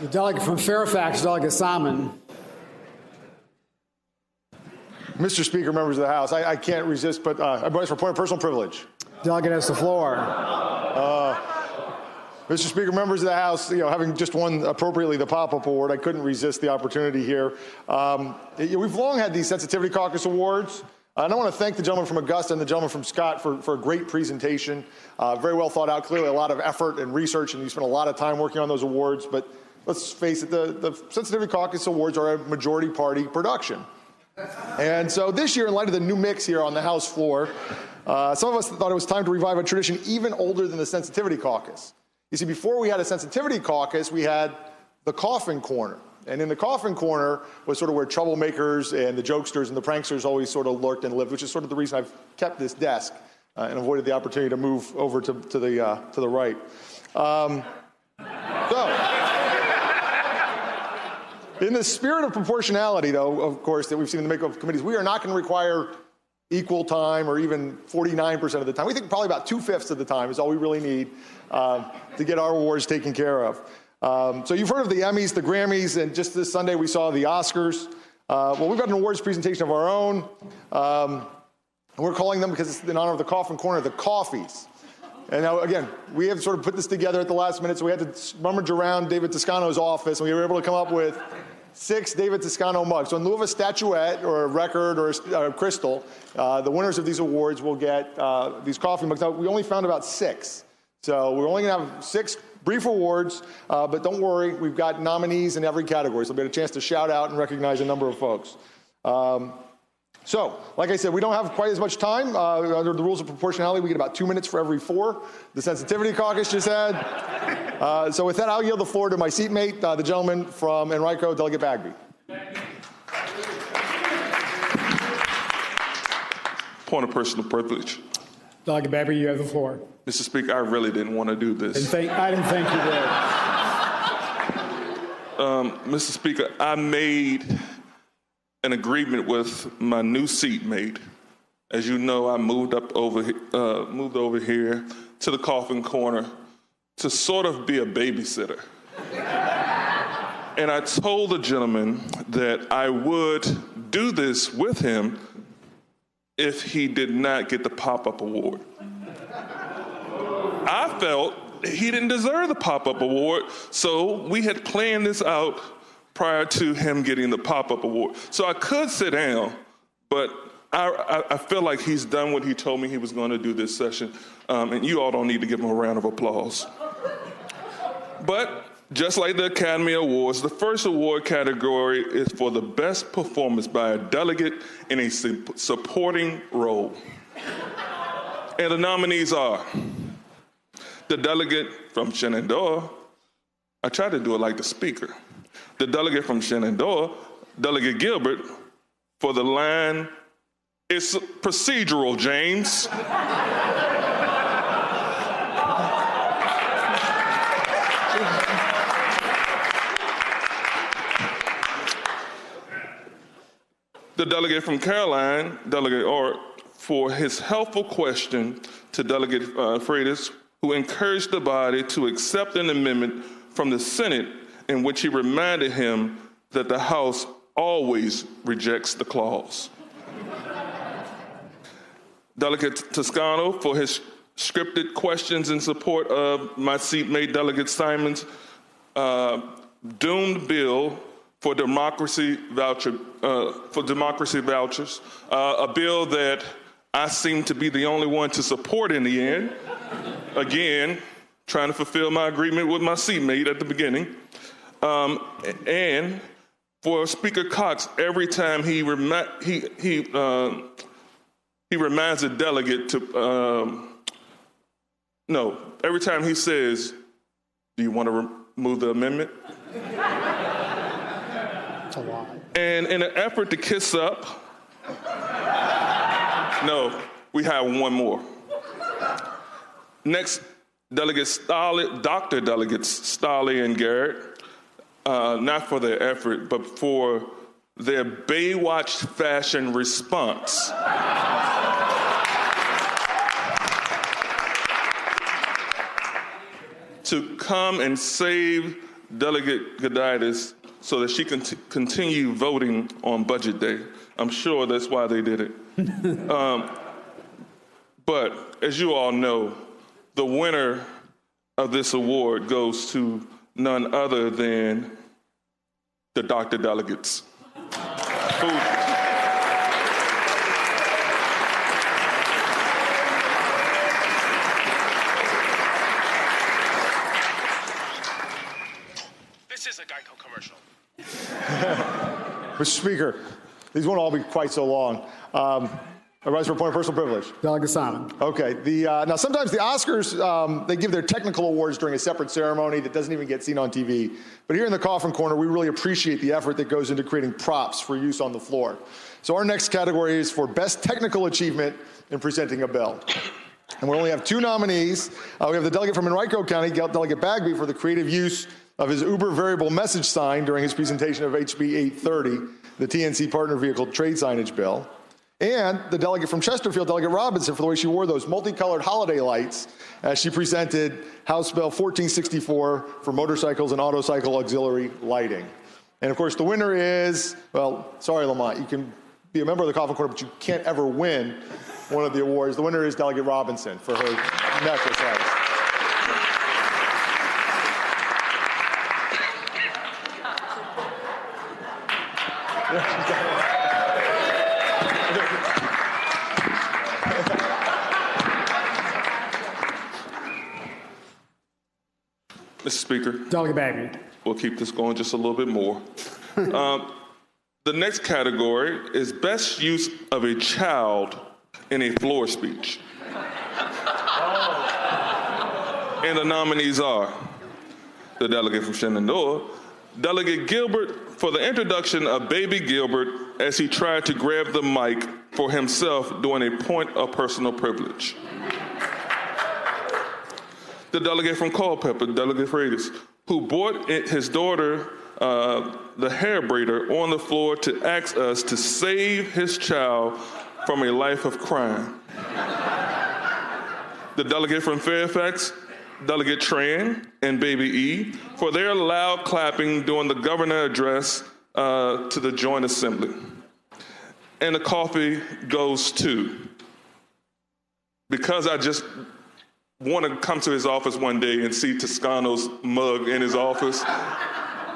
The delegate from Fairfax, Delegate Salmon. Mr. Speaker, members of the House, I can't resist, but I voice for point of personal privilege. Delegate has the floor. Mr. Speaker, members of the House, having just won appropriately the Pop-Up Award, I couldn't resist the opportunity here. We've long had these Sensitivity Caucus Awards. And I want to thank the gentleman from Augusta and the gentleman from Scott for a great presentation. Very well thought out, clearly a lot of effort and research, and you spent a lot of time working on those awards. But let's face it, the Sensitivity Caucus Awards are a majority party production. And so this year, in light of the new mix here on the House floor, some of us thought it was time to revive a tradition even older than the Sensitivity Caucus. You see, before we had a Sensitivity Caucus, we had the Coffin Corner. And in the Coffin Corner was sort of where troublemakers and the jokesters and the pranksters always sort of lurked and lived, which is sort of the reason I've kept this desk and avoided the opportunity to move over to the right. In the spirit of proportionality, though, of course, that we've seen in the makeup of committees, we are not going to require equal time or even 49% of the time. We think probably about 2/5 of the time is all we really need to get our awards taken care of. So you've heard of the Emmys, the Grammys, and just this Sunday we saw the Oscars. Well, we've got an awards presentation of our own, and we're calling them, because it's in honor of the Coffin Corner, the Coffees. And now, again, we have sort of put this together at the last minute, so we had to rummage around David Toscano's office, and we were able to come up with 6 David Toscano mugs. So in lieu of a statuette or a record or a crystal, the winners of these awards will get these coffee mugs. Now, we only found about 6. So we're only going to have 6 brief awards, but don't worry, we've got nominees in every category, so we'll get a chance to shout out and recognize a number of folks. So, like I said, we don't have quite as much time. Under the rules of proportionality, we get about 2 minutes for every 4 the Sensitivity Caucus just had. So with that, I'll yield the floor to my seatmate, the gentleman from Enrico, Delegate Bagby. Point of personal privilege. Delegate Bagby, you have the floor. Mr. Speaker, I really didn't want to do this. I didn't think you did. Mr. Speaker, I made an agreement with my new seatmate. As you know, I moved over here to the Coffin Corner to sort of be a babysitter. And I told the gentleman that I would do this with him if he did not get the Pop-Up Award. I felt he didn't deserve the Pop-Up Award, so we had planned this out prior to him getting the Pop-Up Award. So I could sit down, but I feel like he's done what he told me he was going to do this session, and you all don't need to give him a round of applause. But just like the Academy Awards, the first award category is for the best performance by a delegate in a supporting role. And the nominees are the delegate from Shenandoah. I tried to do it like the speaker. The delegate from Shenandoah, Delegate Gilbert, for the line, "It's procedural, James." The delegate from Caroline, Delegate Art, for his helpful question to Delegate Freitas, who encouraged the body to accept an amendment from the Senate in which he reminded him that the House always rejects the clause. Delegate Toscano for his scripted questions in support of my seatmate Delegate Simon's doomed bill for democracy vouchers, a bill that I seem to be the only one to support in the end. Again, trying to fulfill my agreement with my seatmate at the beginning. And for Speaker Cox, every time he reminds the delegate to, every time he says, "Do you want to remove the amendment?" That's a lot. And in an effort to kiss up, no, we have one more. Next, Dr. Delegates Stolley and Garrett, not for their effort, but for their Baywatch fashion response. To come and save Delegate Goditis so that she can continue voting on Budget Day. I'm sure that's why they did it. But as you all know, the winner of this award goes to none other than the Dr. Delegates. This is a Geico commercial. Mr. Speaker, these won't all be quite so long. Everybody's for a point of personal privilege. Delegate Simon. Okay. Now, sometimes the Oscars, they give their technical awards during a separate ceremony that doesn't even get seen on TV. But here in the Coffin Corner, we really appreciate the effort that goes into creating props for use on the floor. So our next category is for Best Technical Achievement in Presenting a Bill. And we only have 2 nominees. We have the delegate from Henrico County, Delegate Bagby, for the creative use of his Uber variable message sign during his presentation of HB 830, the TNC Partner Vehicle Trade Signage Bill. And the delegate from Chesterfield, Delegate Robinson, for the way she wore those multicolored holiday lights as she presented House Bill 1464 for motorcycles and autocycle auxiliary lighting. And of course, the winner is, well, sorry, Lamont, you can be a member of the Coffin Corner, but you can't ever win one of the awards. The winner is Delegate Robinson for her necklace lights. Mr. Speaker. Delegate Bagby. We'll keep this going just a little bit more. The next category is best use of a child in a floor speech. And the nominees are the delegate from Shenandoah, Delegate Gilbert for the introduction of Baby Gilbert as he tried to grab the mic for himself during a point of personal privilege. The delegate from Culpeper, Delegate Freitas, who brought his daughter, the hair braider, on the floor to ask us to save his child from a life of crime. The delegate from Fairfax, Delegate Tran and Baby E, for their loud clapping during the governor address to the joint assembly. And the coffee goes to, because I just want to come to his office one day and see Toscano's mug in his office,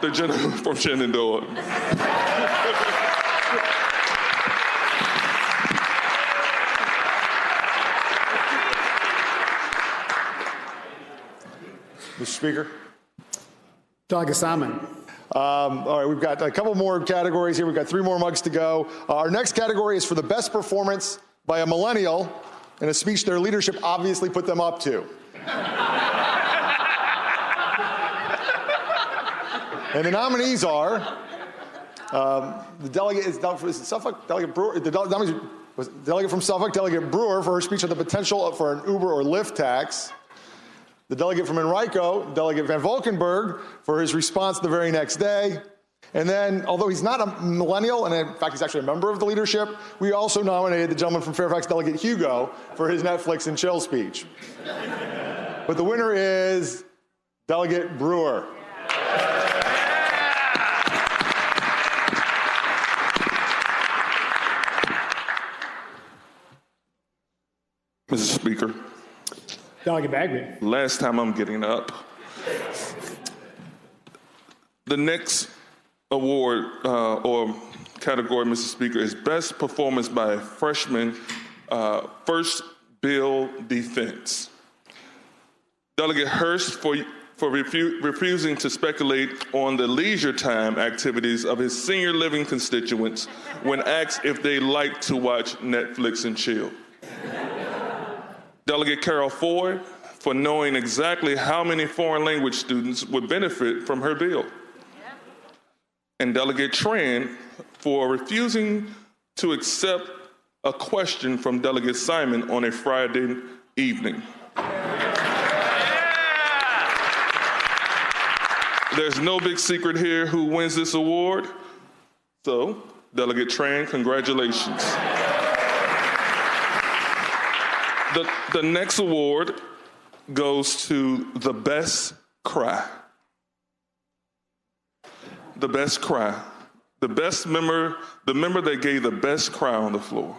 the gentleman from Shenandoah. Mr. Speaker. Delegate Simon. All right, we've got a couple more categories here. We've got 3 more mugs to go. Our next category is for the best performance by a millennial in a speech their leadership obviously put them up to. And the nominees are the delegate is Suffolk, Delegate Brewer. The nominees was delegate from Suffolk, Delegate Brewer, for her speech on the potential for an Uber or Lyft tax. The delegate from Henrico, Delegate Van Valkenburg, for his response the very next day. And then, although he's not a millennial, and in fact he's actually a member of the leadership, we also nominated the gentleman from Fairfax, Delegate Hugo, for his Netflix and chill speech. But the winner is Delegate Brewer. Mr. Speaker. Delegate Bagby. Last time I'm getting up. The next award or category, Mr. Speaker, is Best Performance by a Freshman First Bill Defense. Delegate Hurst for refusing to speculate on the leisure time activities of his senior living constituents when asked if they like to watch Netflix and chill. Delegate Carol Ford for knowing exactly how many foreign language students would benefit from her bill. And Delegate Tran for refusing to accept a question from Delegate Simon on a Friday evening. There's no big secret here who wins this award. So, Delegate Tran, congratulations. The next award goes to the best cry. the best cry. The member that gave the best cry on the floor.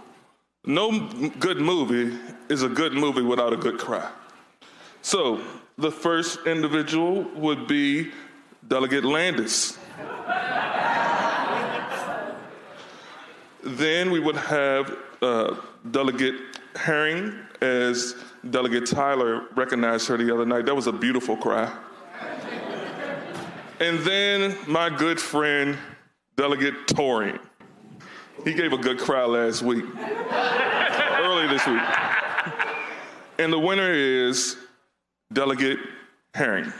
No good movie is a good movie without a good cry. So the first individual would be Delegate Landis. Then we would have Delegate Herring, as Delegate Tyler recognized her the other night. That was a beautiful cry. And then my good friend, Delegate Torian. He gave a good cry last week, early this week. And the winner is Delegate Herring.